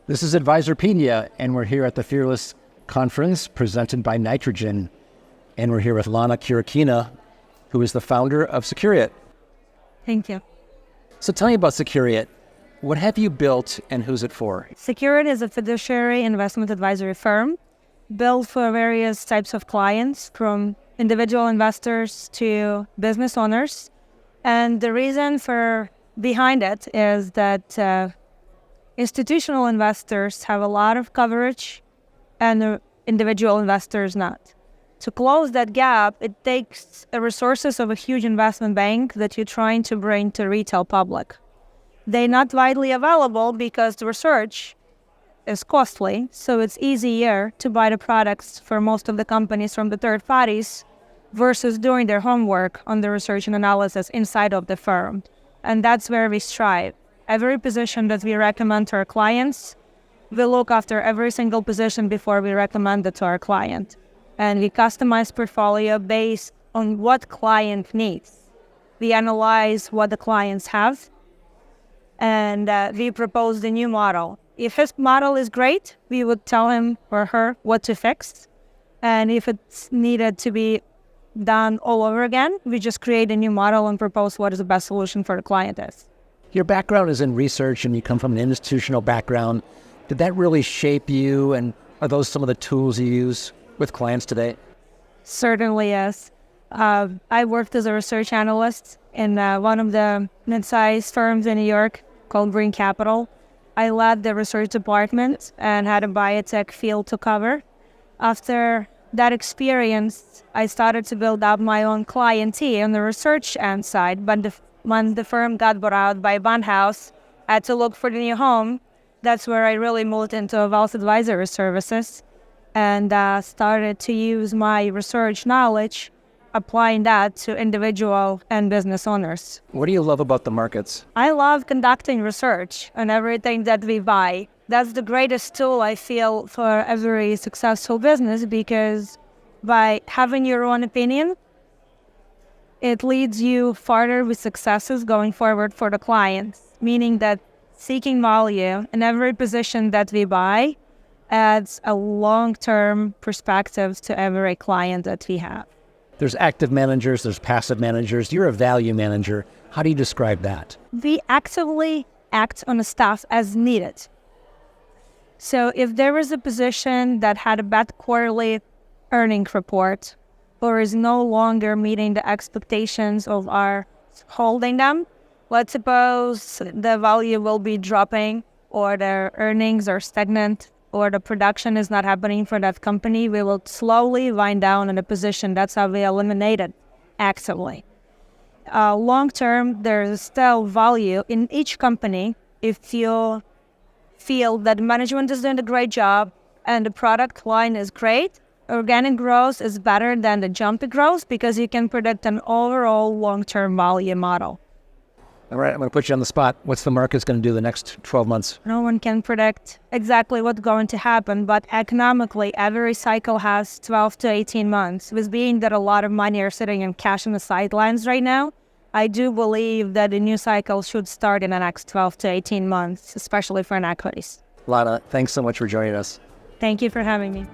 This is Advisorpedia, and we're here at the Fearless Conference presented by Nitrogen. And we're here with Lana Kirukhina, who is the founder of Securiate. Thank you. So tell me about Securiate. What have you built and who's it for? Securiate is a fiduciary investment advisory firm built for various types of clients, from individual investors to business owners. And the reason behind it is that institutional investors have a lot of coverage and individual investors not. To close that gap, it takes the resources of a huge investment bank that you're trying to bring to retail public. They're not widely available because the research is costly, so it's easier to buy the products for most of the companies from the third parties versus doing their homework on the research and analysis inside of the firm. And that's where we strive. Every position that we recommend to our clients, we look after every single position before we recommend it to our client. And we customize portfolio based on what client needs. We analyze what the clients have, and we propose the new model. If his model is great, we would tell him or her what to fix. And if it's needed to be done all over again, we just create a new model and propose what is the best solution for the client is. Your background is in research and you come from an institutional background. Did that really shape you, and are those some of the tools you use with clients today? Certainly, yes. I worked as a research analyst in one of the mid-sized firms in New York called Green Capital. I led the research department and had a biotech field to cover. After that experience, I started to build up my own clientele on the research end side, but when the firm got bought out by a bond house, I had to look for the new home. That's where I really moved into wealth advisory services and started to use my research knowledge, applying that to individual and business owners. What do you love about the markets? I love conducting research on everything that we buy. That's the greatest tool, I feel, for every successful business, because by having your own opinion, it leads you farther with successes going forward for the clients, meaning that seeking value in every position that we buy adds a long-term perspective to every client that we have. There's active managers, there's passive managers. You're a value manager. How do you describe that? We actively act on the stuff as needed. So if there is a position that had a bad quarterly earnings report or is no longer meeting the expectations of our holding them, let's suppose the value will be dropping or their earnings are stagnant or the production is not happening for that company, we will slowly wind down in a position. That's how we eliminate it actively. Long term, there's still value in each company if you feel that management is doing a great job and the product line is great. Organic growth is better than the jumpy growth because you can predict an overall long-term value model. All right, I'm going to put you on the spot. What's the market's going to do the next 12 months? No one can predict exactly what's going to happen, but economically, every cycle has 12 to 18 months. With being that a lot of money are sitting in cash on the sidelines right now, I do believe that the new cycle should start in the next 12 to 18 months, especially for equities. Lana, thanks so much for joining us. Thank you for having me.